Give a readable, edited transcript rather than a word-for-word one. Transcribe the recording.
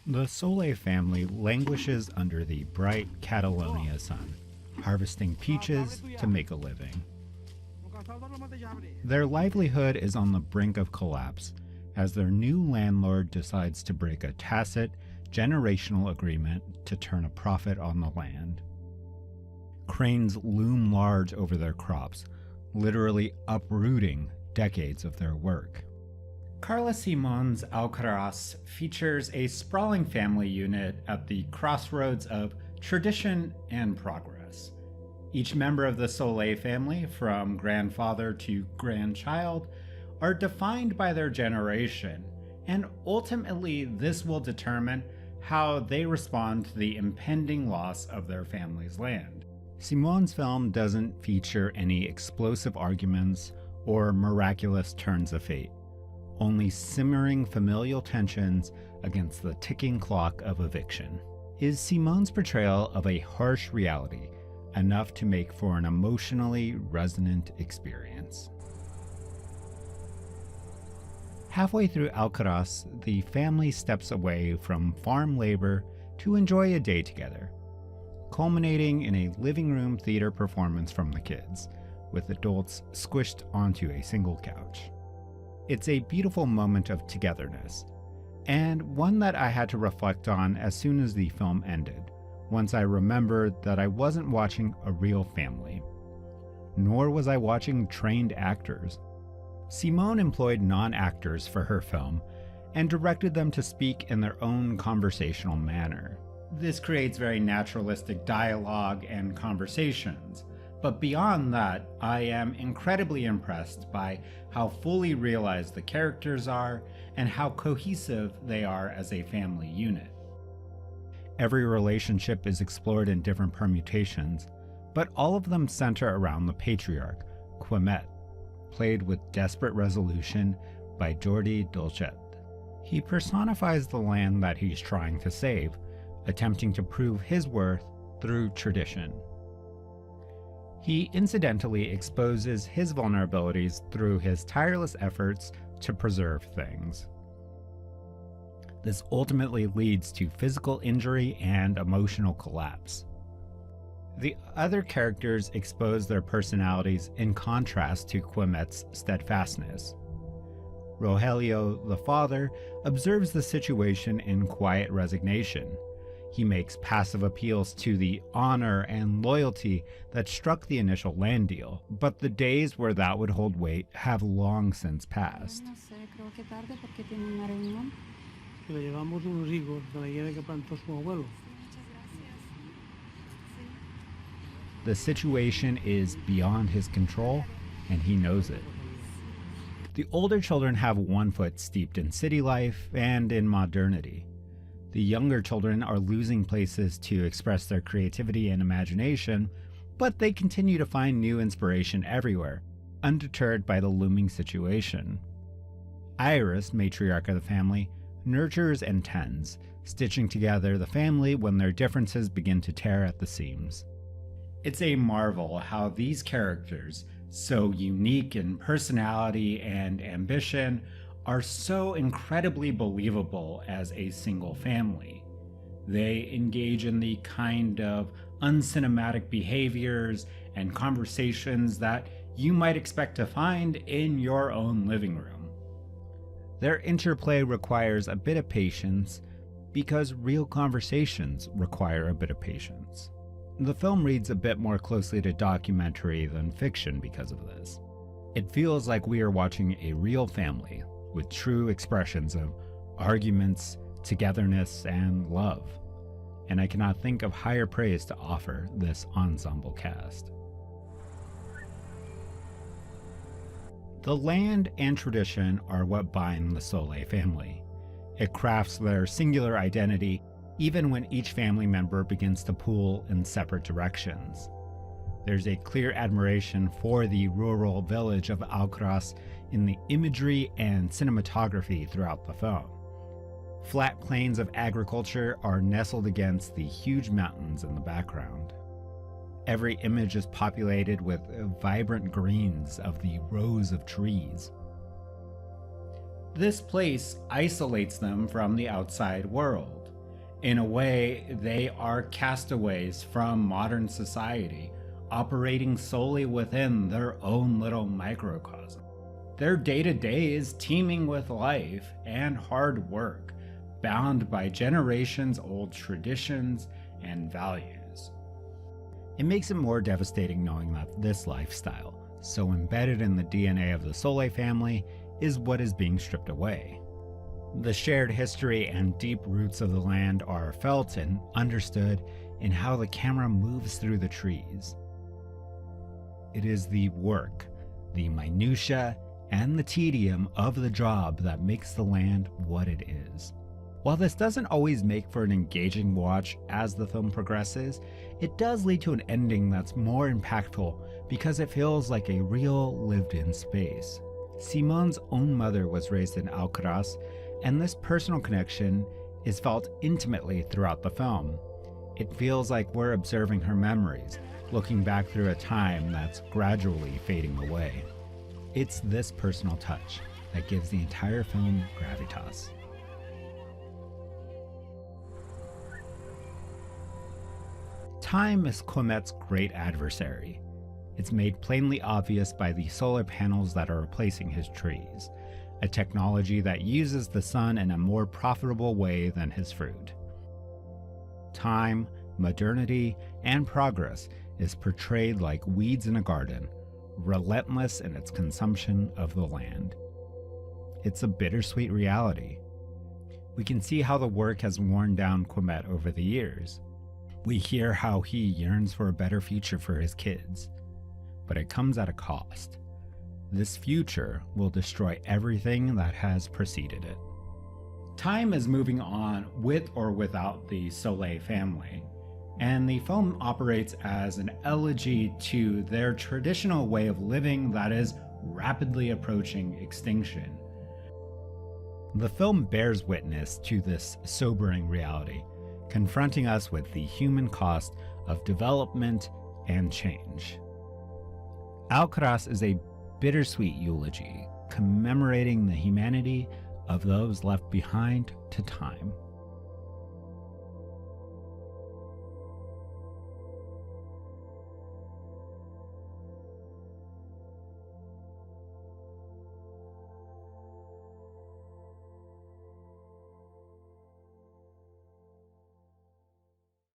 The Soleil family languishes under the bright Catalonia sun, harvesting peaches to make a living. Their livelihood is on the brink of collapse as their new landlord decides to break a tacit, generational agreement to turn a profit on the land. Cranes loom large over their crops, literally uprooting decades of their work. Carla Simon's Alcarràs features a sprawling family unit at the crossroads of tradition and progress. Each member of the Soleil family, from grandfather to grandchild, are defined by their generation, and ultimately this will determine how they respond to the impending loss of their family's land. Simon's film doesn't feature any explosive arguments or miraculous turns of fate, only simmering familial tensions against the ticking clock of eviction. Is Simon's portrayal of a harsh reality enough to make for an emotionally resonant experience? Halfway through Alcarràs, the family steps away from farm labor to enjoy a day together, culminating in a living room theater performance from the kids, with adults squished onto a single couch. It's a beautiful moment of togetherness, and one that I had to reflect on as soon as the film ended, once I remembered that I wasn't watching a real family, nor was I watching trained actors. Simone employed non-actors for her film and directed them to speak in their own conversational manner. This creates very naturalistic dialogue and conversations, but beyond that, I am incredibly impressed by how fully realized the characters are and how cohesive they are as a family unit. Every relationship is explored in different permutations, but all of them center around the patriarch, Quimet, played with desperate resolution by Jordi Dolcet. He personifies the land that he's trying to save, attempting to prove his worth through tradition. He incidentally exposes his vulnerabilities through his tireless efforts to preserve things. This ultimately leads to physical injury and emotional collapse. The other characters expose their personalities in contrast to Quimet's steadfastness. Rogelio, the father, observes the situation in quiet resignation. He makes passive appeals to the honor and loyalty that struck the initial land deal, but the days where that would hold weight have long since passed. The situation is beyond his control, and he knows it. The older children have one foot steeped in city life and in modernity. The younger children are losing places to express their creativity and imagination, but they continue to find new inspiration everywhere, undeterred by the looming situation. Iris, matriarch of the family, nurtures and tends, stitching together the family when their differences begin to tear at the seams. It's a marvel how these characters, so unique in personality and ambition, are so incredibly believable as a single family. They engage in the kind of uncinematic behaviors and conversations that you might expect to find in your own living room. Their interplay requires a bit of patience because real conversations require a bit of patience. The film reads a bit more closely to documentary than fiction because of this. It feels like we are watching a real family with true expressions of arguments, togetherness, and love. And I cannot think of higher praise to offer this ensemble cast. The land and tradition are what bind the Soleil family. It crafts their singular identity even when each family member begins to pull in separate directions. There's a clear admiration for the rural village of Alcarràs in the imagery and cinematography throughout the film. Flat plains of agriculture are nestled against the huge mountains in the background. Every image is populated with vibrant greens of the rows of trees. This place isolates them from the outside world. In a way, they are castaways from modern society, operating solely within their own little microcosm. Their day-to-day is teeming with life and hard work, bound by generations-old traditions and values. It makes it more devastating knowing that this lifestyle, so embedded in the DNA of the Soleil family, is what is being stripped away. The shared history and deep roots of the land are felt and understood in how the camera moves through the trees. It is the work, the minutiae, and the tedium of the job that makes the land what it is. While this doesn't always make for an engaging watch as the film progresses, it does lead to an ending that's more impactful because it feels like a real lived-in space. Simon's own mother was raised in Alcarràs, and this personal connection is felt intimately throughout the film. It feels like we're observing her memories, looking back through a time that's gradually fading away. It's this personal touch that gives the entire film gravitas. Time is Quimet's great adversary. It's made plainly obvious by the solar panels that are replacing his trees, a technology that uses the sun in a more profitable way than his fruit. Time, modernity, and progress is portrayed like weeds in a garden, relentless in its consumption of the land. It's a bittersweet reality. We can see how the work has worn down Quimet over the years. We hear how he yearns for a better future for his kids, but it comes at a cost. This future will destroy everything that has preceded it. Time is moving on with or without the Soleil family, and the film operates as an elegy to their traditional way of living that is rapidly approaching extinction. The film bears witness to this sobering reality, confronting us with the human cost of development and change. Alcarràs is a bittersweet eulogy, commemorating the humanity of those left behind to time.